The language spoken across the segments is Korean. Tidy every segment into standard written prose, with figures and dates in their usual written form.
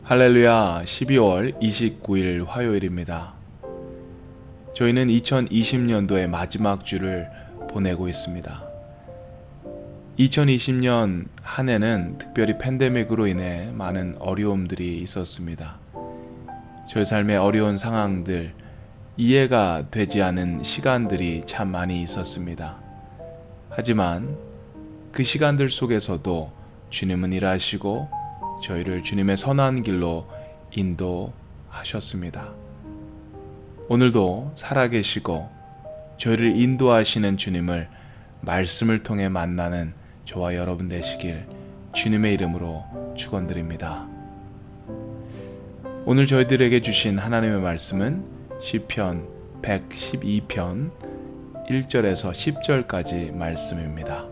할렐루야, 12월 29일 화요일입니다. 저희는 2020년도의 마지막 주를 보내고 있습니다. 2020년 한 해는 특별히 팬데믹으로 인해 많은 어려움들이 있었습니다. 저희 삶의 어려운 상황들, 이해가 되지 않은 시간들이 참 많이 있었습니다. 하지만 그 시간들 속에서도 주님은 일하시고 저희를 주님의 선한 길로 인도하셨습니다. 오늘도 살아계시고 저희를 인도하시는 주님을 말씀을 통해 만나는 저와 여러분 되시길 주님의 이름으로 축원드립니다. 오늘 저희들에게 주신 하나님의 말씀은 시편 112편 1절에서 10절까지 말씀입니다.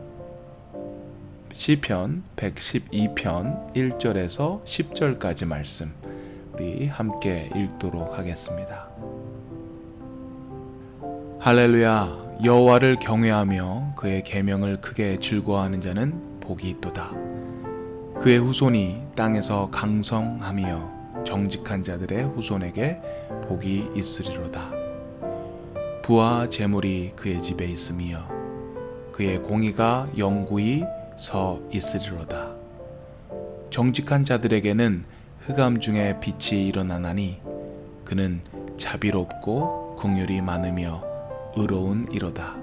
시편 112편 1절에서 10절까지 말씀 우리 함께 읽도록 하겠습니다. 할렐루야, 여호와를 경외하며 그의 계명을 크게 즐거워하는 자는 복이 있도다. 그의 후손이 땅에서 강성하며 정직한 자들의 후손에게 복이 있으리로다. 부와 재물이 그의 집에 있으며 그의 공의가 영구히 서 있으리로다. 정직한 자들에게는 흑암 중에 빛이 일어나나니 그는 자비롭고 긍휼이 많으며 의로운 이로다.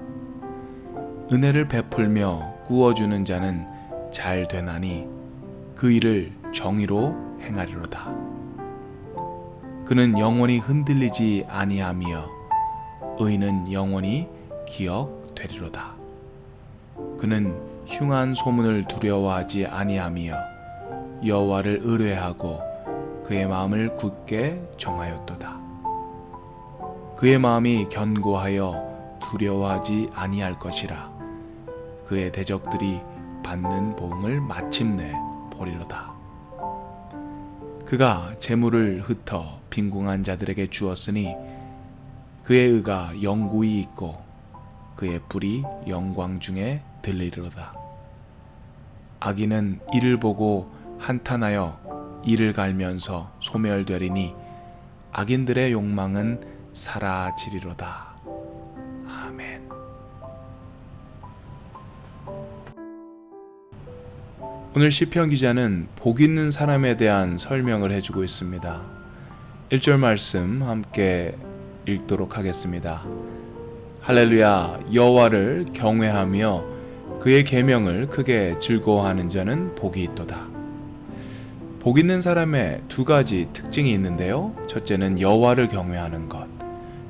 은혜를 베풀며 구워주는 자는 잘 되나니 그 일을 정의로 행하리로다. 그는 영원히 흔들리지 아니하며 의는 영원히 기억되리로다. 그는 흉한 소문을 두려워하지 아니하며 여호와를 의뢰하고 그의 마음을 굳게 정하였도다. 그의 마음이 견고하여 두려워하지 아니할 것이라. 그의 대적들이 받는 보응을 마침내 보리로다. 그가 재물을 흩어 빈궁한 자들에게 주었으니 그의 의가 영구히 있고 그의 뿔이 영광 중에 들리리로다. 악인은 이를 보고 한탄하여 이를 갈면서 소멸되리니 악인들의 욕망은 사라지리로다. 아멘. 오늘 시편 기자는 복 있는 사람에 대한 설명을 해주고 있습니다. 1절 말씀 함께 읽도록 하겠습니다. 할렐루야, 여호와를 경외하며 그의 계명을 크게 즐거워하는 자는 복이 있도다. 복 있는 사람의 두 가지 특징이 있는데요. 첫째는 여호와를 경외하는 것,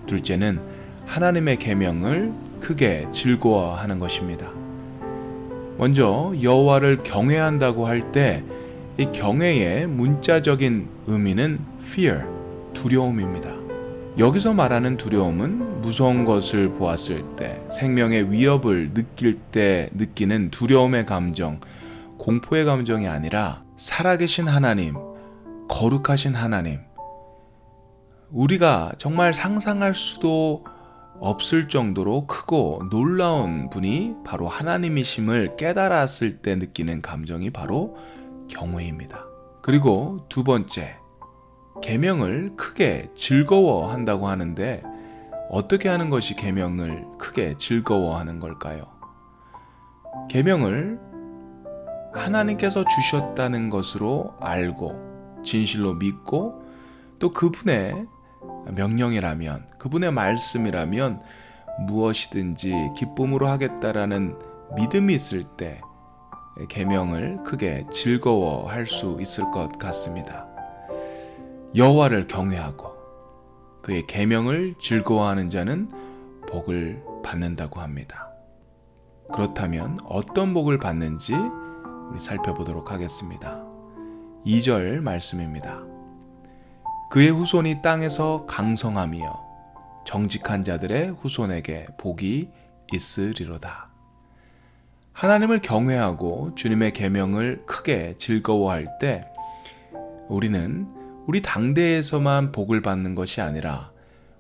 둘째는 하나님의 계명을 크게 즐거워하는 것입니다. 먼저 여호와를 경외한다고 할 때 이 경외의 문자적인 의미는 fear, 두려움입니다. 여기서 말하는 두려움은 무서운 것을 보았을 때, 생명의 위협을 느낄 때 느끼는 두려움의 감정, 공포의 감정이 아니라 살아계신 하나님, 거룩하신 하나님, 우리가 정말 상상할 수도 없을 정도로 크고 놀라운 분이 바로 하나님이심을 깨달았을 때 느끼는 감정이 바로 경외입니다. 그리고 두 번째, 계명을 크게 즐거워한다고 하는데 어떻게 하는 것이 계명을 크게 즐거워하는 걸까요? 계명을 하나님께서 주셨다는 것으로 알고 진실로 믿고 또 그분의 명령이라면, 그분의 말씀이라면 무엇이든지 기쁨으로 하겠다라는 믿음이 있을 때 계명을 크게 즐거워할 수 있을 것 같습니다. 여호와를 경외하고 그의 계명을 즐거워하는 자는 복을 받는다고 합니다. 그렇다면 어떤 복을 받는지 우리 살펴보도록 하겠습니다. 2절 말씀입니다. 그의 후손이 땅에서 강성하며 정직한 자들의 후손에게 복이 있으리로다. 하나님을 경외하고 주님의 계명을 크게 즐거워할 때 우리는 우리 당대에서만 복을 받는 것이 아니라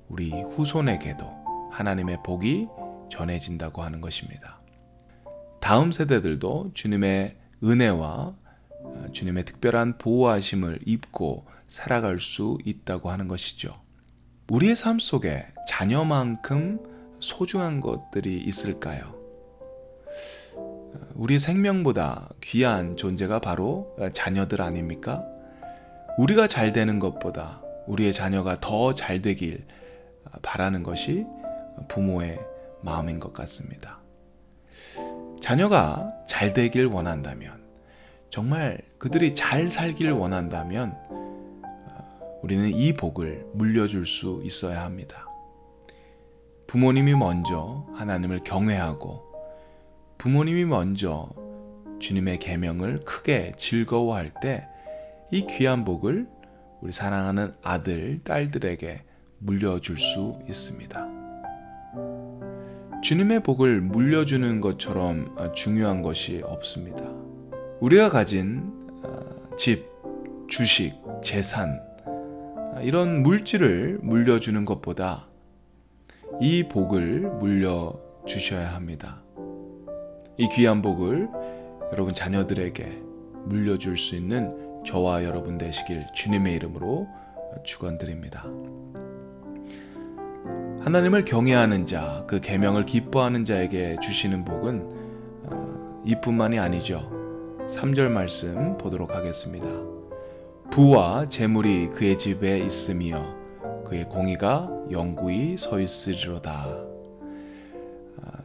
우리 후손에게도 하나님의 복이 전해진다고 하는 것입니다. 다음 세대들도 주님의 은혜와 주님의 특별한 보호하심을 입고 살아갈 수 있다고 하는 것이죠. 우리의 삶 속에 자녀만큼 소중한 것들이 있을까요? 우리의 생명보다 귀한 존재가 바로 자녀들 아닙니까? 우리가 잘 되는 것보다 우리의 자녀가 더 잘 되길 바라는 것이 부모의 마음인 것 같습니다. 자녀가 잘 되길 원한다면, 정말 그들이 잘 살길 원한다면 우리는 이 복을 물려줄 수 있어야 합니다. 부모님이 먼저 하나님을 경외하고 부모님이 먼저 주님의 계명을 크게 즐거워할 때 이 귀한 복을 우리 사랑하는 아들, 딸들에게 물려줄 수 있습니다. 주님의 복을 물려주는 것처럼 중요한 것이 없습니다. 우리가 가진 집, 주식, 재산, 이런 물질을 물려주는 것보다 이 복을 물려주셔야 합니다. 이 귀한 복을 여러분 자녀들에게 물려줄 수 있는 저와 여러분 되시길 주님의 이름으로 축원드립니다. 하나님을 경외하는 자, 그 계명을 기뻐하는 자에게 주시는 복은 이뿐만이 아니죠. 3절 말씀 보도록 하겠습니다. 부와 재물이 그의 집에 있으며 그의 공의가 영구히 서 있으리로다.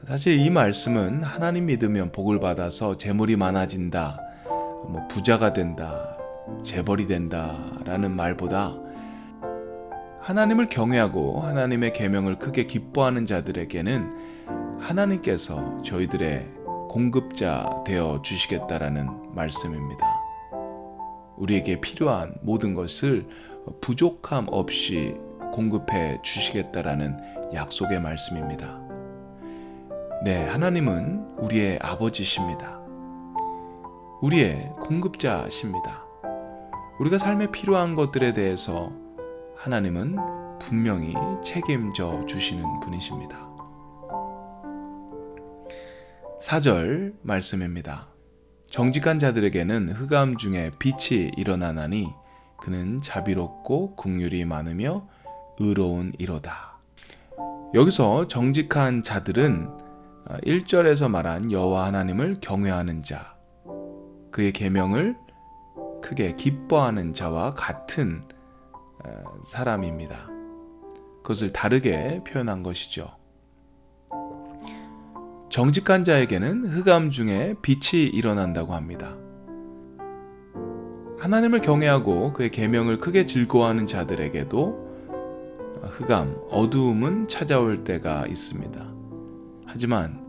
사실 이 말씀은 하나님 믿으면 복을 받아서 재물이 많아진다, 부자가 된다, 재벌이 된다 라는 말보다 하나님을 경외하고 하나님의 계명을 크게 기뻐하는 자들에게는 하나님께서 저희들의 공급자 되어 주시겠다라는 말씀입니다. 우리에게 필요한 모든 것을 부족함 없이 공급해 주시겠다라는 약속의 말씀입니다. 네, 하나님은 우리의 아버지십니다. 우리의 공급자십니다. 우리가 삶에 필요한 것들에 대해서 하나님은 분명히 책임져 주시는 분이십니다. 4절 말씀입니다. 정직한 자들에게는 흑암 중에 빛이 일어나나니 그는 자비롭고 긍휼이 많으며 의로운 이로다. 여기서 정직한 자들은 1절에서 말한 여호와 하나님을 경외하는 자, 그의 계명을 크게 기뻐하는 자와 같은 사람입니다. 그것을 다르게 표현한 것이죠. 정직한 자에게는 흑암 중에 빛이 일어난다고 합니다. 하나님을 경외하고 그의 계명을 크게 즐거워하는 자들에게도 흑암, 어두움은 찾아올 때가 있습니다. 하지만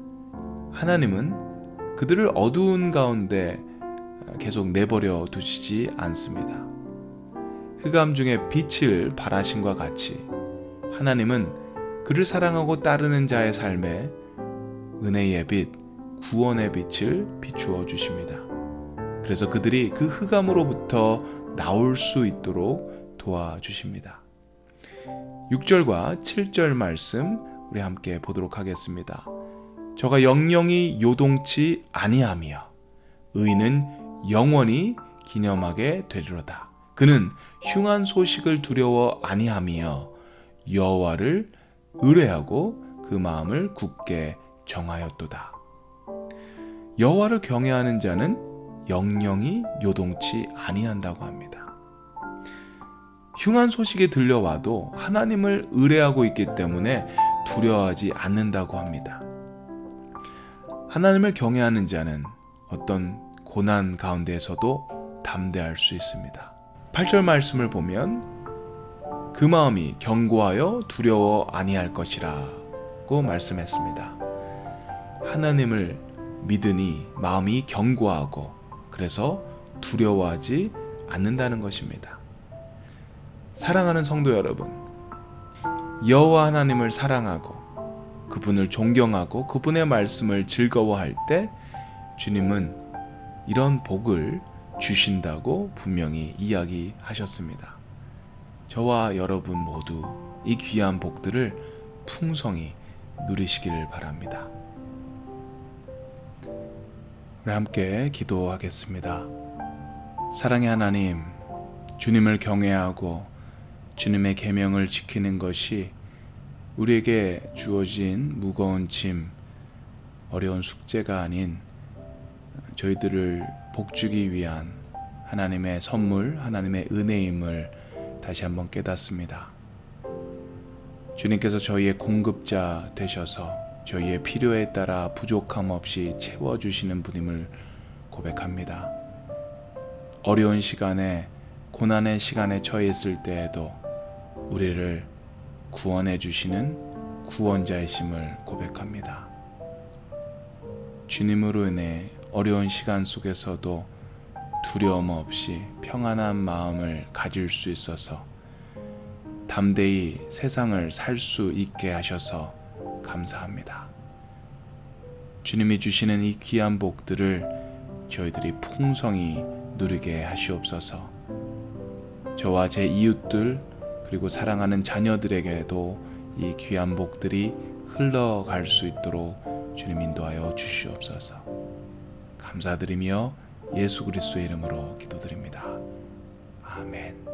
하나님은 그들을 어두운 가운데 계속 내버려 두시지 않습니다. 흑암 중에 빛을 발하심과 같이 하나님은 그를 사랑하고 따르는 자의 삶에 은혜의 빛, 구원의 빛을 비추어 주십니다. 그래서 그들이 그 흑암으로부터 나올 수 있도록 도와주십니다. 6절과 7절 말씀 우리 함께 보도록 하겠습니다. 저가 영영이 요동치 아니하며 의인은 영원히 기념하게 되리로다. 그는 흉한 소식을 두려워 아니하며 여호와를 의뢰하고 그 마음을 굳게 정하였도다. 여호와를 경외하는 자는 영영이 요동치 아니한다고 합니다. 흉한 소식이 들려와도 하나님을 의뢰하고 있기 때문에 두려워하지 않는다고 합니다. 하나님을 경외하는 자는 어떤 고난 가운데에서도 담대할 수 있습니다. 8절 말씀을 보면 그 마음이 견고하여 두려워 아니할 것이라고 말씀했습니다. 하나님을 믿으니 마음이 견고하고 그래서 두려워하지 않는다는 것입니다. 사랑하는 성도 여러분, 여호와 하나님을 사랑하고 그분을 존경하고 그분의 말씀을 즐거워할 때 주님은 이런 복을 주신다고 분명히 이야기하셨습니다. 저와 여러분 모두 이 귀한 복들을 풍성히 누리시기를 바랍니다. 우리 함께 기도하겠습니다. 사랑의 하나님, 주님을 경외하고 주님의 계명을 지키는 것이 우리에게 주어진 무거운 짐, 어려운 숙제가 아닌 저희들을 복주기 위한 하나님의 선물, 하나님의 은혜임을 다시 한번 깨닫습니다. 주님께서 저희의 공급자 되셔서 저희의 필요에 따라 부족함 없이 채워주시는 분임을 고백합니다. 어려운 시간에, 고난의 시간에 처해 있을 때에도 우리를 구원해 주시는 구원자이심을 고백합니다. 주님으로 인해 어려운 시간 속에서도 두려움 없이 평안한 마음을 가질 수 있어서 담대히 세상을 살 수 있게 하셔서 감사합니다. 주님이 주시는 이 귀한 복들을 저희들이 풍성히 누리게 하시옵소서. 저와 제 이웃들 그리고 사랑하는 자녀들에게도 이 귀한 복들이 흘러갈 수 있도록 주님 인도하여 주시옵소서. 감사드리며 예수 그리스도의 이름으로 기도드립니다. 아멘.